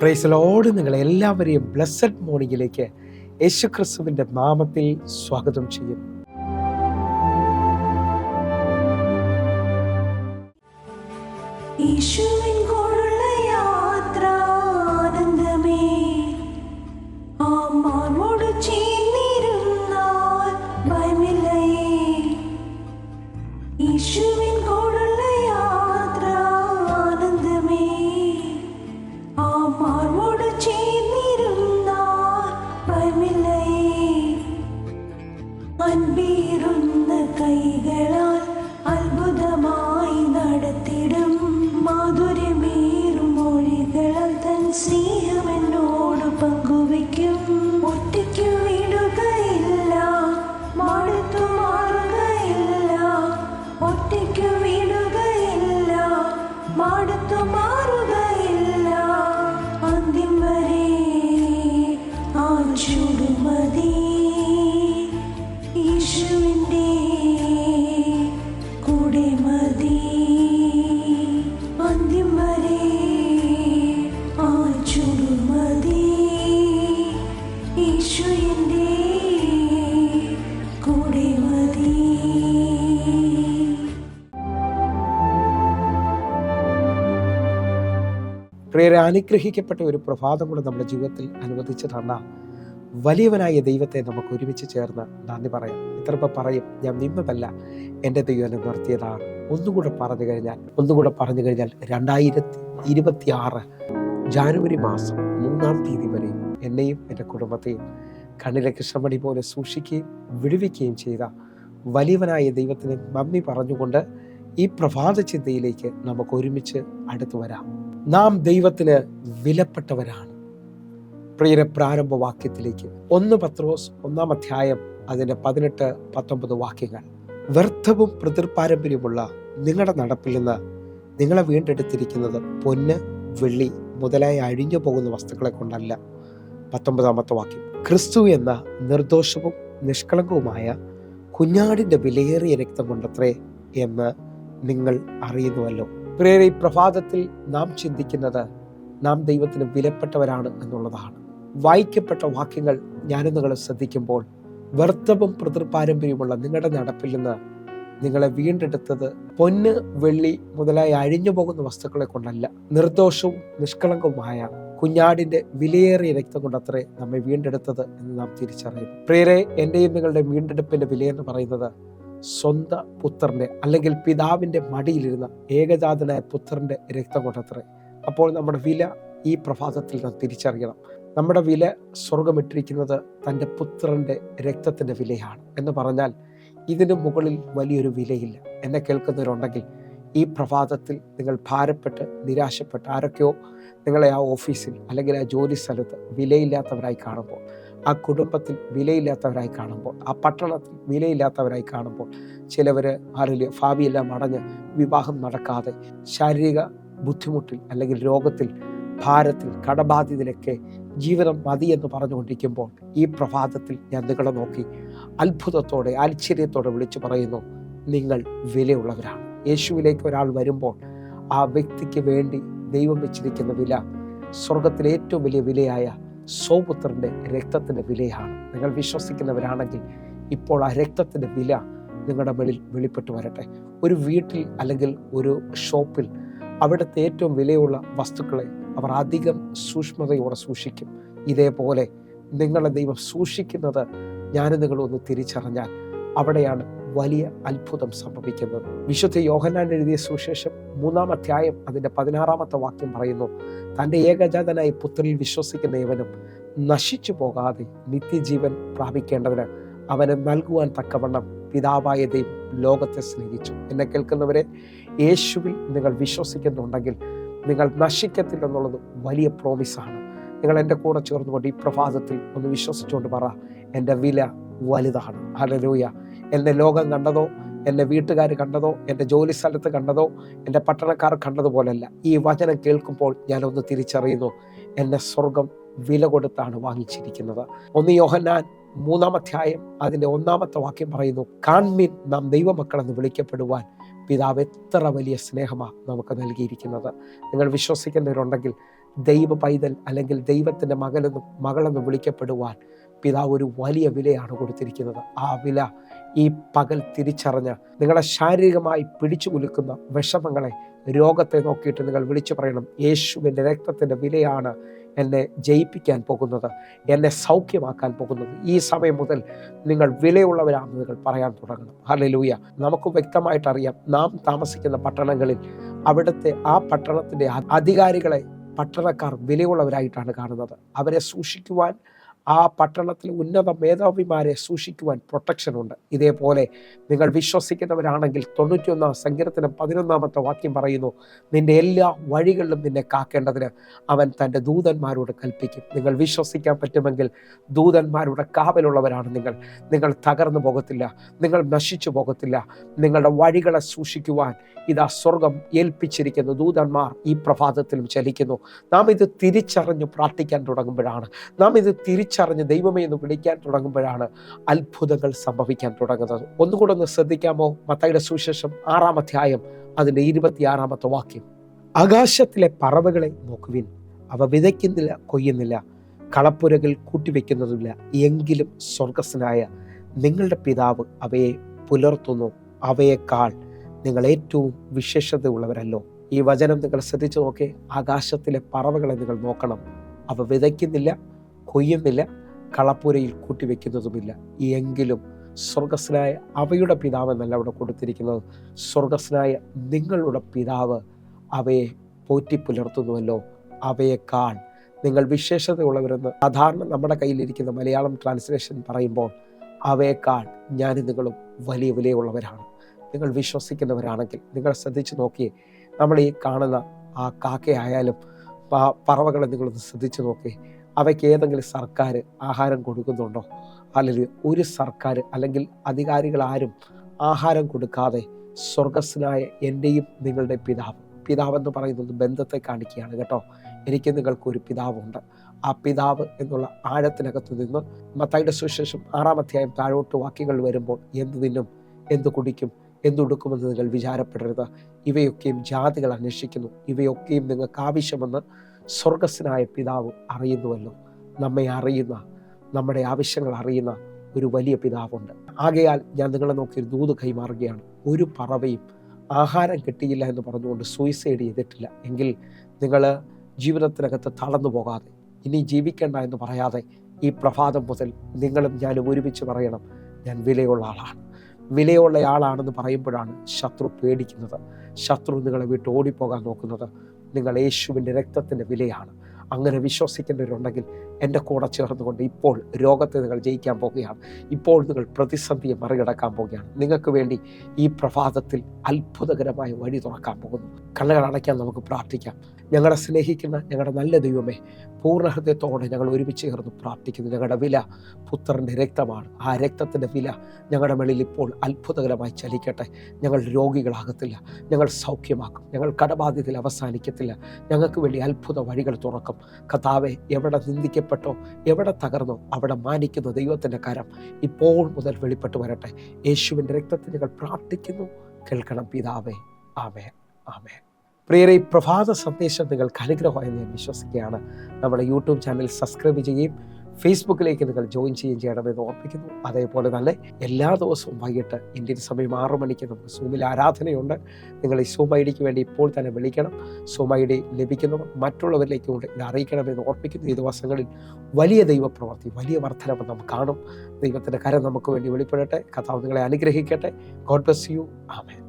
Price lord. നിങ്ങളെല്ലാവരെയും blessed മോർണിംഗിലേക്ക് യേശുക്രിസ്തുവിൻ്റെ നാമത്തിൽ സ്വാഗതം ചെയ്യുന്നു. കൈകളാൽ അത്ഭുതമായി നടത്തിടും മാധുര്യമേറും മൊഴികളാൽ തൻ സ്നേഹം എന്നോട് പങ്കുവയ്ക്കും. ഒറ്റയ്ക്കു വിടുകയില്ല, മടുത്തു മാറുകയില്ല. ഒറ്റയ്ക്കു വിടുകയില്ല, മടുത്തു മാറുകയില്ല. അന്ത്യം വരെ ആ ചുടുമതി യേശുവിൻ്റെ കൂടെ മതി. അന്ത്യം വരെ ആ ചുടുമതി യേശുവിൻ്റെ കൂടെ മതി. പ്രിയരെ, അനുഗ്രഹിക്കപ്പെട്ട ഒരു പ്രഭാതം കൂടെ നമ്മുടെ ജീവിതത്തിൽ അനുവദിച്ചു തന്ന വലിയവനായ ദൈവത്തെ നമുക്ക് ഒരുമിച്ച് ചേർന്ന് നന്ദി പറയാം. ഇത്രപ്പം പറയും, ഞാൻ നിന്നതല്ല, എൻ്റെ ദൈവം എന്നെ നിർത്തിയതാണ്. ഒന്നുകൂടെ പറഞ്ഞു കഴിഞ്ഞാൽ 2026 ജാനുവരി മാസം 3-ാം തീയതി വരെയും എന്നെയും എൻ്റെ കുടുംബത്തെയും കണ്ണിലെ കൃഷ്ണമണി പോലെ സൂക്ഷിക്കുകയും വിടുവിക്കുകയും ചെയ്ത വലിയവനായ ദൈവത്തിന് നന്ദി പറഞ്ഞുകൊണ്ട് ഈ പ്രഭാത ചിന്തയിലേക്ക് നമുക്ക് ഒരുമിച്ച് അടുത്തു വരാം. നാം ദൈവത്തിന് വിലപ്പെട്ടവരാണ്. പ്രിയരെ, പ്രാരംഭ വാക്യത്തിലേക്ക് 1 പത്രോസ് 1-ാം അധ്യായം അതിൻ്റെ 18-19 വാക്യങ്ങൾ. വ്യർത്ഥവും പ്രതിർപാരമ്പര്യമുള്ള നിങ്ങളുടെ നടപ്പിൽ നിന്ന് നിങ്ങളെ വീണ്ടെടുത്തിരിക്കുന്നത് പൊന്ന്, വെള്ളി മുതലായി അഴിഞ്ഞു പോകുന്ന വസ്തുക്കളെ കൊണ്ടല്ല. 19-ാമത്തെ വാക്യം. ക്രിസ്തു എന്ന നിർദോഷവും നിഷ്കളങ്കവുമായ കുഞ്ഞാടിൻ്റെ വിലയേറിയ രക്തം കൊണ്ടത്രേ എന്ന് നിങ്ങൾ അറിയുന്നുവല്ലോ. പ്രിയരെ, ഈ പ്രഭാതത്തിൽ നാം ചിന്തിക്കുന്നത് നാം ദൈവത്തിന് വിലപ്പെട്ടവരാണ് എന്നുള്ളതാണ്. വായിക്കപ്പെട്ട വാക്യങ്ങൾ ഞാനും നിങ്ങൾ ശ്രദ്ധിക്കുമ്പോൾ, വ്യർത്ഥവും പ്രതിർപാരമ്പര്യമുള്ള നിങ്ങളുടെ നടപ്പിൽ നിന്ന് നിങ്ങളെ വീണ്ടെടുത്തത് പൊന്ന്, വെള്ളി മുതലായി അഴിഞ്ഞു പോകുന്ന വസ്തുക്കളെ കൊണ്ടല്ല, നിർദോഷവും നിഷ്കളങ്കവുമായ കുഞ്ഞാടിന്റെ വിലയേറിയ രക്തം കൊണ്ടത്രേ നമ്മെ വീണ്ടെടുത്തത് എന്ന് നാം തിരിച്ചറിയുന്നു. പ്രിയരെ, എന്റെയും നിങ്ങളുടെ വീണ്ടെടുപ്പിന്റെ വിലയെന്ന് പറയുന്നത് സ്വന്തം പുത്രന്റെ അല്ലെങ്കിൽ പിതാവിന്റെ മടിയിലിരുന്ന ഏകജാതനായ പുത്രന്റെ രക്തം കൊണ്ടത്രേ. അപ്പോൾ നമ്മുടെ വില ഈ പ്രഭാതത്തിൽ നാം തിരിച്ചറിയണം. നമ്മുടെ വില സ്വർഗമിട്ടിരിക്കുന്നത് തൻ്റെ പുത്രൻ്റെ രക്തത്തിൻ്റെ വിലയാണ് എന്ന് പറഞ്ഞാൽ ഇതിന് മുകളിൽ വലിയൊരു വിലയില്ല. എന്നെ കേൾക്കുന്നവരുണ്ടെങ്കിൽ ഈ പ്രഭാതത്തിൽ നിങ്ങൾ ഭാരപ്പെട്ട് നിരാശപ്പെട്ട് ആരൊക്കെയോ നിങ്ങളെ ആ ഓഫീസിൽ അല്ലെങ്കിൽ ആ ജോലി സ്ഥലത്ത് വിലയില്ലാത്തവരായി കാണുമ്പോൾ, ആ കുടുംബത്തിൽ വിലയില്ലാത്തവരായി കാണുമ്പോൾ, ആ പട്ടണത്തിൽ വിലയില്ലാത്തവരായി കാണുമ്പോൾ, ചിലവർ ആരില്ല ഭാവിയെല്ലാം അടഞ്ഞ് വിവാഹം നടക്കാതെ ശാരീരിക ബുദ്ധിമുട്ടിൽ അല്ലെങ്കിൽ രോഗത്തിൽ, ഭാരത്തിൽ, കടബാധ്യതയിലൊക്കെ ജീവിതം മതി എന്ന് പറഞ്ഞുകൊണ്ടിരിക്കുമ്പോൾ ഈ പ്രഭാതത്തിൽ ഞാൻ നിങ്ങളെ നോക്കി അത്ഭുതത്തോടെ ആശ്ചര്യത്തോടെ വിളിച്ചു പറയുന്നു, നിങ്ങൾ വിലയുള്ളവരാണ്. യേശുവിലേക്ക് ഒരാൾ വരുമ്പോൾ ആ വ്യക്തിക്ക് വേണ്ടി ദൈവം വെച്ചിരിക്കുന്ന വില സ്വർഗത്തിലെ ഏറ്റവും വലിയ വിലയായ സ്വപുത്രൻ്റെ രക്തത്തിൻ്റെ വിലയാണ്. നിങ്ങൾ വിശ്വസിക്കുന്നവരാണെങ്കിൽ ഇപ്പോൾ ആ രക്തത്തിൻ്റെ വില നിങ്ങളുടെ മേളിൽ വെളിപ്പെട്ടു വരട്ടെ. ഒരു വീട്ടിൽ അല്ലെങ്കിൽ ഒരു ഷോപ്പിൽ അവിടുത്തെ ഏറ്റവും വിലയുള്ള വസ്തുക്കളെ അവർ അധികം സൂക്ഷ്മതയോടെ സൂക്ഷിക്കും. ഇതേപോലെ നിങ്ങളെ ദൈവം സൂക്ഷിക്കുന്നത് ഞാനും നിങ്ങളൊന്ന് തിരിച്ചറിഞ്ഞാൽ അവിടെയാണ് വലിയ അത്ഭുതം സംഭവിക്കുന്നത്. വിശുദ്ധ യോഹന്നാൻ എഴുതിയ സുവിശേഷം 3-ാം അധ്യായം അതിൻ്റെ 16-ാമത്തെ വാക്യം പറയുന്നു, തൻ്റെ ഏകജാതനായ പുത്രനിൽ വിശ്വസിക്കുന്ന ഏവനും നശിച്ചു പോകാതെ നിത്യജീവൻ പ്രാപിക്കേണ്ടതിന് അവനെ നൽകുവാൻ തക്കവണ്ണം പിതാവായ ദൈവം ലോകത്തെ സ്നേഹിച്ചു. എന്നെ കേൾക്കുന്നവരെ, യേശുവിൽ നിങ്ങൾ വിശ്വസിക്കുന്നുണ്ടെങ്കിൽ നിങ്ങൾ നശിക്കത്തില്ലെന്നുള്ളത് വലിയ പ്രോമിസാണ്. നിങ്ങൾ എൻ്റെ കൂടെ ചേർന്നുകൊണ്ട് ഈ പ്രഭാതത്തിൽ ഒന്ന് വിശ്വസിച്ചുകൊണ്ട് പറ, എൻ്റെ വില വലുതാണ്. ഹല്ലേലൂയ. എന്നെ ലോകം കണ്ടതോ, എൻ്റെ വീട്ടുകാർ കണ്ടതോ, എൻ്റെ ജോലി സ്ഥലത്ത് കണ്ടതോ, എൻ്റെ പട്ടണക്കാർ കണ്ടതുപോലല്ല. ഈ വചനം കേൾക്കുമ്പോൾ ഞാനൊന്ന് തിരിച്ചറിയുന്നു, എന്നെ സ്വർഗം വില കൊടുത്താണ് വാങ്ങിച്ചിരിക്കുന്നത്. 1 യോഹന്നാൻ 3-ാം അധ്യായം അതിൻ്റെ 1-ാമത്തെ വാക്യം പറയുന്നു, കാൺമീൻ നാം ദൈവമക്കളെന്ന് വിളിക്കപ്പെടുവാൻ പിതാവ് എത്ര വലിയ സ്നേഹമാണ് നമുക്ക് നൽകിയിരിക്കുന്നത്. നിങ്ങൾ വിശ്വസിക്കുന്നവരുണ്ടെങ്കിൽ ദൈവ പൈതൽ അല്ലെങ്കിൽ ദൈവത്തിൻ്റെ മകനെന്നും മകളെന്നും വിളിക്കപ്പെടുവാൻ പിതാവ് ഒരു വലിയ വിലയാണ് കൊടുത്തിരിക്കുന്നത്. ആ വില ഈ പകൽ തിരിച്ചറിഞ്ഞ് നിങ്ങളെ ശാരീരികമായി പിടിച്ചു കുലുക്കുന്ന വിഷമങ്ങളെ, രോഗത്തെ നോക്കിയിട്ട് നിങ്ങൾ വിളിച്ചു പറയണം, യേശുവിൻ്റെ രക്തത്തിൻ്റെ വിലയാണ് എന്നെ ജയിപ്പിക്കാൻ പോകുന്നത്, എന്നെ സൗഖ്യമാക്കാൻ പോകുന്നത്. ഈ സമയം മുതൽ നിങ്ങൾ വിലയുള്ളവരാണെന്ന് നിങ്ങൾ പറയാൻ തുടങ്ങണം. ഹല്ലേലൂയ. നമുക്ക് വ്യക്തമായിട്ടറിയാം, നാം താമസിക്കുന്ന പട്ടണങ്ങളിൽ അവിടുത്തെ ആ പട്ടണത്തിൻ്റെ അധികാരികളെ പട്ടണക്കാർ വിലയുള്ളവരായിട്ടാണ് കാണുന്നത്. അവരെ സൂക്ഷിക്കുവാൻ, ആ പട്ടണത്തിലെ ഉന്നത മേധാവിമാരെ സൂക്ഷിക്കുവാൻ പ്രൊട്ടക്ഷനുണ്ട്. ഇതേപോലെ നിങ്ങൾ വിശ്വസിക്കുന്നവരാണെങ്കിൽ 91 സങ്കീർത്തനം 11 വാക്യം പറയുന്നു, നിന്റെ എല്ലാ വഴികളിലും നിന്നെ കാക്കേണ്ടതിന് അവൻ തൻ്റെ ദൂതന്മാരോട് കൽപ്പിക്കും. നിങ്ങൾ വിശ്വസിക്കാൻ പറ്റുമെങ്കിൽ ദൂതന്മാരുടെ കാവലുള്ളവരാണ് നിങ്ങൾ. നിങ്ങൾ തകർന്നു പോകത്തില്ല, നിങ്ങൾ നശിച്ചു പോകത്തില്ല. നിങ്ങളുടെ വഴികളെ സൂക്ഷിക്കുവാൻ ഇതാ സ്വർഗം ഏൽപ്പിച്ചിരിക്കുന്നു. ദൂതന്മാർ ഈ പ്രഭാതത്തിലും ചലിക്കുന്നു. നാം ഇത് തിരിച്ചറിഞ്ഞ് പ്രാർത്ഥിക്കാൻ തുടങ്ങുമ്പോഴാണ്, നാം ഇത് തിരിച്ചറിഞ്ഞ് ദൈവമേ എന്ന് വിളിക്കാൻ തുടങ്ങുമ്പോഴാണ് അത്ഭുതങ്ങൾ സംഭവിക്കാൻ തുടങ്ങുന്നത്. ഒന്നുകൂടെ ഒന്ന് ശ്രദ്ധിക്കാമോ? മത്തായിയുടെ സുവിശേഷം 6-ാം അധ്യായം അതിൻ്റെ 26 വാക്യം. ആകാശത്തിലെ പറവകളെ നോക്കുവിൻ, അവ വിതയ്ക്കുന്നില്ല, കൊയ്യുന്നില്ല, കളപ്പുരകൾ കൂട്ടിവെക്കുന്നതുമില്ല, എങ്കിലും സ്വർഗസ്ഥനായ നിങ്ങളുടെ പിതാവ് അവയെ പുലർത്തുന്നു. അവയേക്കാൾ നിങ്ങൾ ഏറ്റവും വിശേഷതയുള്ളവരല്ലോ. ഈ വചനം നിങ്ങൾ ശ്രദ്ധിച്ചു നോക്കേ. ആകാശത്തിലെ പറവകളെ നിങ്ങൾ നോക്കണം. അവ വിതയ്ക്കുന്നില്ല, കൊയ്യുന്നില്ല, കളപ്പുരയിൽ കൂട്ടിവെക്കുന്നതുമില്ല, എങ്കിലും സ്വർഗസ്നായ അവയുടെ പിതാവ് എന്നല്ല അവിടെ കൊടുത്തിരിക്കുന്നത്, സ്വർഗസ്നായ നിങ്ങളുടെ പിതാവ് അവയെ പോറ്റി പുലർത്തുന്നുവല്ലോ. അവയേക്കാൾ നിങ്ങൾ വിശേഷതയുള്ളവരെന്ന് സാധാരണ നമ്മുടെ കയ്യിലിരിക്കുന്ന മലയാളം ട്രാൻസ്ലേഷൻ പറയുമ്പോൾ, അവയേക്കാൾ ഞാനും നിങ്ങളും വലിയ വിലയുള്ളവരാണ്. നിങ്ങൾ വിശ്വസിക്കുന്നവരാണെങ്കിൽ നിങ്ങൾ ശ്രദ്ധിച്ചു നോക്കിയേ. നമ്മൾ ഈ കാണുന്ന ആ കാക്കയായാലും പറവകളെ നിങ്ങളൊന്ന് ശ്രദ്ധിച്ചു നോക്കിയേ. അവയ്ക്ക് ഏതെങ്കിലും സർക്കാർ ആഹാരം കൊടുക്കുന്നുണ്ടോ? അല്ലെങ്കിൽ ഒരു സർക്കാർ അല്ലെങ്കിൽ അധികാരികളാരും ആഹാരം കൊടുക്കാതെ സ്വർഗസ്നായ എൻ്റെയും നിങ്ങളുടെ പിതാവെന്ന് പറയുന്നത് ബന്ധത്തെ കാണിക്കുകയാണ് കേട്ടോ. എനിക്ക് നിങ്ങൾക്കൊരു പിതാവുണ്ട്. ആ പിതാവ് എന്നുള്ള ആഴത്തിനകത്ത് നിന്ന് മത്തായിയുടെ സുവിശേഷം 6-ാം അധ്യായം താഴോട്ട് വാക്യങ്ങൾ വരുമ്പോൾ, എന്ത് തിന്നും, എന്ത് കുടിക്കും, എന്തുടുക്കുമെന്ന് നിങ്ങൾ വിചാരപ്പെടരുത്. ഇവയൊക്കെയും ജാതികൾ അന്വേഷിക്കുന്നു, ഇവയൊക്കെയും നിങ്ങൾക്ക് ആവശ്യമെന്ന് സ്വർഗസ്നായ പിതാവ് അറിയുന്നുവല്ലോ. നമ്മെ അറിയുന്ന, നമ്മുടെ ആവശ്യങ്ങൾ അറിയുന്ന ഒരു വലിയ പിതാവുണ്ട്. ആകയാൽ ഞാൻ നിങ്ങളെ നോക്കി ഒരു ദൂത് കൈമാറുകയാണ്. ഒരു പറവയും ആഹാരം കിട്ടിയില്ല എന്ന് പറഞ്ഞുകൊണ്ട് സൂയിസൈഡ് ചെയ്തിട്ടില്ല എങ്കിൽ നിങ്ങൾ ജീവിതത്തിനകത്ത് തളർന്നു പോകാതെ, ഇനി ജീവിക്കേണ്ട എന്ന് പറയാതെ, ഈ പ്രഭാതം മുതൽ നിങ്ങളും ഞാനും ഒരുമിച്ച് പറയണം, ഞാൻ വിലയുള്ള ആളാണ്. വിലയുള്ള ആളാണെന്ന് പറയുമ്പോഴാണ് ശത്രു പേടിക്കുന്നത്, ശത്രു നിങ്ങളെ വിട്ട് ഓടിപ്പോകാൻ നോക്കുന്നത്. നിങ്ങൾ യേശുവിൻ്റെ രക്തത്തിൻ്റെ വിലയാണ്. അങ്ങനെ വിശ്വസിക്കേണ്ടവരുണ്ടെങ്കിൽ എൻ്റെ കൂടെ ചേർന്നുകൊണ്ട് ഇപ്പോൾ രോഗത്തെ നിങ്ങൾ ജയിക്കാൻ പോകുകയാണ്. ഇപ്പോൾ നിങ്ങൾ പ്രതിസന്ധിയെ മറികടക്കാൻ പോകുകയാണ്. നിങ്ങൾക്ക് വേണ്ടി ഈ പ്രഭാതത്തിൽ അത്ഭുതകരമായ വഴി തുറക്കാൻ പോകുന്നു. കണ്ണുകൾ അടയ്ക്കാൻ നമുക്ക് പ്രാർത്ഥിക്കാം. ഞങ്ങളെ സ്നേഹിക്കുന്ന ഞങ്ങളുടെ നല്ല ദൈവമേ, പൂർണ്ണ ഹൃദയത്തോടെ ഞങ്ങൾ ഒരുമിച്ച് ചേർന്ന് പ്രാർത്ഥിക്കുന്നു. ഞങ്ങളുടെ വില പുത്രൻ്റെ രക്തമാണ്. ആ രക്തത്തിൻ്റെ വില ഞങ്ങളുടെ മേളിൽ ഇപ്പോൾ അത്ഭുതകരമായി ചലിക്കട്ടെ. ഞങ്ങൾ രോഗികളാകത്തില്ല, ഞങ്ങൾ സൗഖ്യമാക്കും, ഞങ്ങൾ കടബാധ്യതയിൽ അവസാനിക്കത്തില്ല. ഞങ്ങൾക്ക് വേണ്ടി അത്ഭുത വഴികൾ തുറക്കും. കർത്താവേ, എവിടെ നിന്ദിക്കപ്പെട്ടോ, എവിടെ തകർന്നോ അവിടെ മാനിക്കുന്ന ദൈവത്തിൻ്റെ കരം ഇപ്പോൾ മുതൽ വെളിപ്പെട്ട് വരട്ടെ. യേശുവിൻ്റെ രക്തത്തിൽ ഞങ്ങൾ പ്രാർത്ഥിക്കുന്നു. കേൾക്കണം പിതാവേ. ആമേൻ, ആമേൻ. പ്രിയരെ, ഈ പ്രഭാത സന്ദേശം നിങ്ങൾക്ക് അനുഗ്രഹമായി ഞാൻ വിശ്വസിക്കുകയാണ്. നമ്മുടെ യൂട്യൂബ് ചാനൽ സബ്സ്ക്രൈബ് ചെയ്യുകയും ഫേസ്ബുക്കിലേക്ക് നിങ്ങൾ ജോയിൻ ചെയ്യുകയും ചെയ്യണമെന്ന് ഓർപ്പിക്കുന്നു. അതേപോലെ തന്നെ എല്ലാ ദിവസവും വൈകിട്ട് ഇന്ത്യൻ സമയം 6 മണിക്ക് നമുക്ക് സൂമിൽ ആരാധനയുണ്ട്. നിങ്ങൾ ഈ സൂം ID വേണ്ടി ഇപ്പോൾ തന്നെ വിളിക്കണം. സൂം ID ലഭിക്കുന്നവർ മറ്റുള്ളവരിലേക്ക് കൊണ്ട് ഇത് അറിയിക്കണമെന്ന് ഓർപ്പിക്കുന്നു. ഈ ദിവസങ്ങളിൽ വലിയ ദൈവപ്രവൃത്തി, വലിയ വർധനവ് നാം കാണും. ദൈവത്തിൻ്റെ കരം നമുക്ക് വേണ്ടി വെളിപ്പെടട്ടെ. കർത്താവ് നിങ്ങളെ അനുഗ്രഹിക്കട്ടെ. God bless you. ആമേൻ.